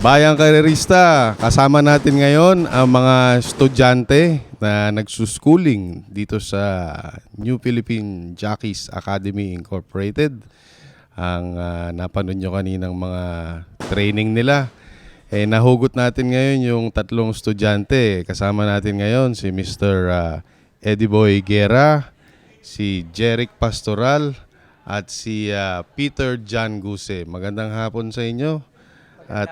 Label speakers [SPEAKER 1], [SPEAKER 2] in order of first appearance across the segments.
[SPEAKER 1] Bayang Karerista, kasama natin ngayon ang mga estudyante na nagsuschooling dito sa New Philippine Jockeys Academy Incorporated. Ang napanood nyo kaninang mga training nila. Nahugot natin ngayon yung tatlong estudyante. Kasama natin ngayon si Mr. Eddie Boy Guerra, si Jeric Pastoral, at si Peter John Guse. Magandang hapon sa inyo. At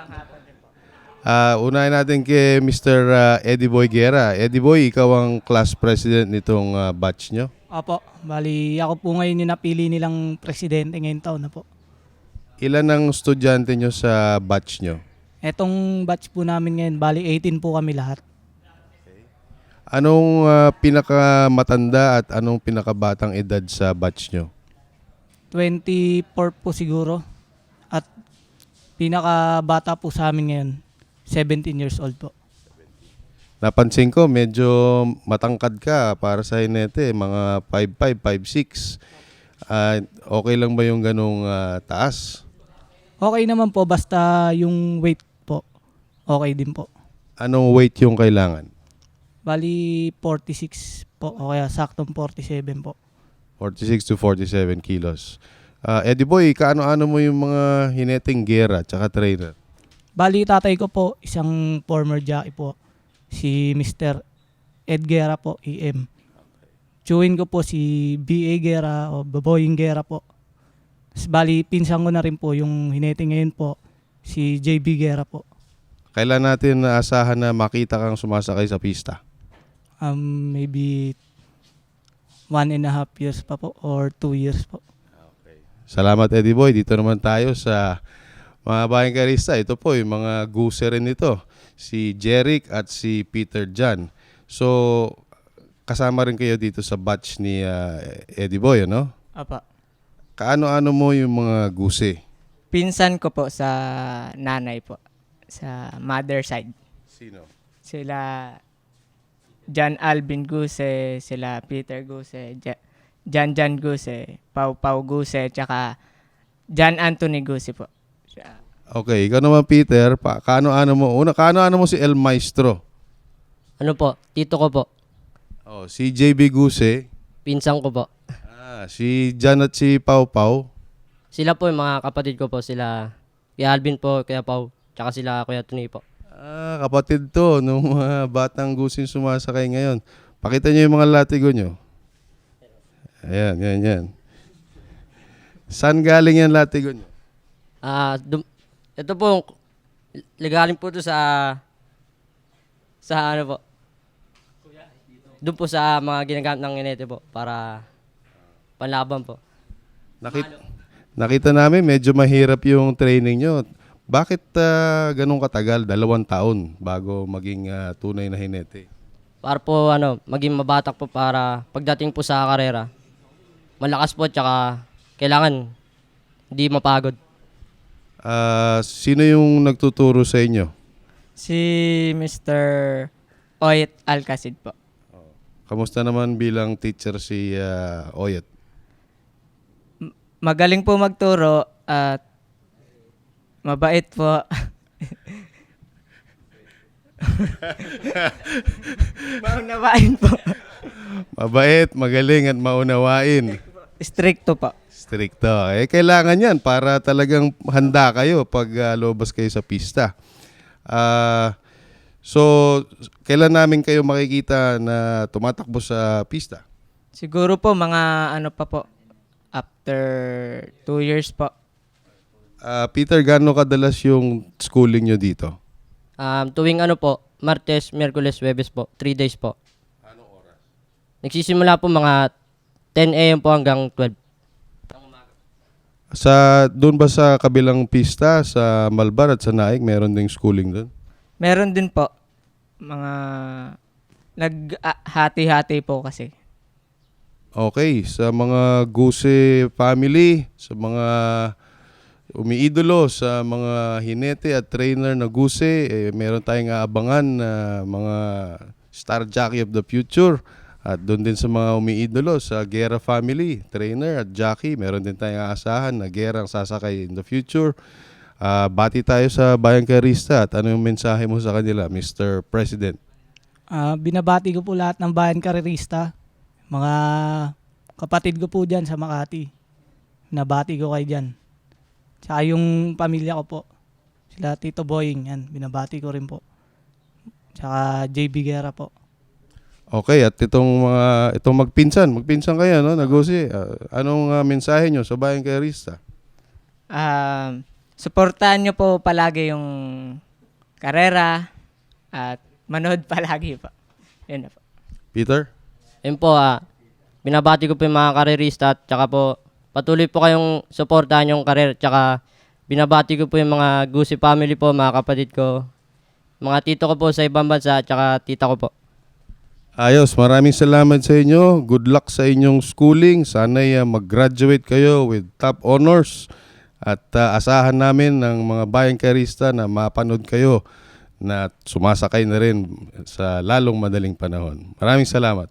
[SPEAKER 1] unahin natin kay Mr. Eddie Boy Guerra. Eddie Boy, ikaw ang class president nitong batch nyo.
[SPEAKER 2] Opo, bali ako po ngayon yung napili nilang presidente ngayong taon na po.
[SPEAKER 1] Ilan ang estudyante nyo sa batch nyo?
[SPEAKER 2] Etong batch po namin ngayon, bali 18 po kami lahat.
[SPEAKER 1] Anong pinakamatanda at anong pinakabatang edad sa batch nyo?
[SPEAKER 2] 24 po siguro. At pinakabata po sa amin ngayon, 17 years old po.
[SPEAKER 1] Napansin ko, medyo matangkad ka para sa Hinete, mga 5'5", 5'6". Okay lang ba yung ganong taas?
[SPEAKER 2] Okay naman po, basta yung weight po, okay din po.
[SPEAKER 1] Anong weight yung kailangan?
[SPEAKER 2] Bali 46 po, o kaya saktong 47 po.
[SPEAKER 1] 46 to 47 kilos. Eddie Boy, kaano-ano mo yung mga hineteng gera tsaka trainer?
[SPEAKER 2] Bali tatay ko po, isang former jockey po, si Mr. Ed Guerra po, EM. Chewin ko po si B.A. Guerra o Baboying Guerra po. Bali, pinsan ko na rin po yung hinete ngayon po, si J.B. Guerra po.
[SPEAKER 1] Kailan natin naasahan na makita kang sumasakay sa pista?
[SPEAKER 2] Maybe 1.5 years pa po or 2 years po.
[SPEAKER 1] Salamat Eddie Boy. Dito naman tayo sa mga bayang karista. Ito po yung mga guse rin ito. Si Jeric at si Peter John. So, kasama rin kayo dito sa batch ni Eddie Boy, ano?
[SPEAKER 2] Apa.
[SPEAKER 1] Kaano-ano mo yung mga guse?
[SPEAKER 3] Pinsan ko po sa nanay po, sa mother side.
[SPEAKER 1] Sino?
[SPEAKER 3] Sila John Alvin Guse, sila Peter Guse, John Guse, Pau Guse, tsaka John Anthony Guse po. Siya.
[SPEAKER 1] Okay, ikaw naman Peter, kaano-ano mo? Kaano-ano mo si El Maestro?
[SPEAKER 4] Ano po? Tito ko po.
[SPEAKER 1] Oh, si JB Guse.
[SPEAKER 4] Pinsang ko po.
[SPEAKER 1] Si Jan at si Pau Pau.
[SPEAKER 4] Sila po yung mga kapatid ko po. Sila Kuya Alvin po, Kuya Pau, tsaka sila Kuya Tony po.
[SPEAKER 1] Kapatid to nung mga batang gusin sumasakay ngayon. Pakita nyo yung mga latigo nyo. Ayan, yan. Saan galing yan latigo nyo?
[SPEAKER 4] Ito po, ligaling po ito sa ano po. Doon po sa mga ginagamit ng inete po para panlaban po.
[SPEAKER 1] Nakita namin medyo mahirap yung training nyo. Bakit ganun katagal? 2 taon bago maging tunay na hinete?
[SPEAKER 4] Para po maging mabatak po para pagdating po sa karera. Malakas po tsaka kailangan hindi mapagod.
[SPEAKER 1] Sino yung nagtuturo sa inyo?
[SPEAKER 3] Si Mr. Oyet Alcacid po.
[SPEAKER 1] Kamusta naman bilang teacher si Oyet?
[SPEAKER 3] Magaling po magturo at mabait po. Maunawain po.
[SPEAKER 1] Mabait, magaling at maunawain.
[SPEAKER 3] Stricto po.
[SPEAKER 1] Stricto. Kailangan yan para talagang handa kayo pag lobas kayo sa pista. So, kailan namin kayo makikita na tumatakbo sa pista?
[SPEAKER 3] Siguro po mga pa po. After 2 years po.
[SPEAKER 1] Peter, gaano kadalas yung schooling nyo dito?
[SPEAKER 4] Tuwing po, Martes, Miyerkules, Huwebes po, 3 days po. Anong oras? Nagsisimula po mga 10 a.m. po hanggang 12.
[SPEAKER 1] Doon ba sa kabilang pista, sa Malbar at sa Naik, meron ding schooling doon?
[SPEAKER 3] Meron din po. Mga naghati-hati po kasi.
[SPEAKER 1] Okay, sa mga Guse family, sa mga umiidolo, sa mga hinete at trainer na Guse, meron tayong aabangan na mga star jockey of the future. At doon din sa mga umiidolo sa Guerra family, trainer at jockey, meron din tayong aasahan na Guerra ang sasakay in the future. Bati tayo sa Bayan Carista at ano yung mensahe mo sa kanila, Mr. President?
[SPEAKER 2] Binabati ko po lahat ng bayan karerista, mga kapatid ko po dyan sa Makati. Binabati ko kayo dyan. Tsaka yung pamilya ko po, sila Tito Boying, yan, binabati ko rin po. Tsaka JB Guerra po.
[SPEAKER 1] Okay, at itong magpinsan kayo, no? Nagosi. Anong mensahe nyo sa Bayan Carista?
[SPEAKER 3] Suportahan nyo po palagi yung karera at manood palagi po. Yun na po.
[SPEAKER 1] Peter?
[SPEAKER 4] Yun po, binabati ko po yung mga karerista at tsaka po patuloy po kayong suportahan yung karer. Tsaka binabati ko po yung mga Gusi family po, mga kapatid ko, mga tito ko po sa ibang bansa at tsaka tita ko po.
[SPEAKER 1] Ayos, maraming salamat sa inyo. Good luck sa inyong schooling. Sana'y mag-graduate kayo with top honors. At asahan namin ng mga Bayan Carista na mapanood kayo na sumasakay na rin sa lalong madaling panahon. Maraming salamat.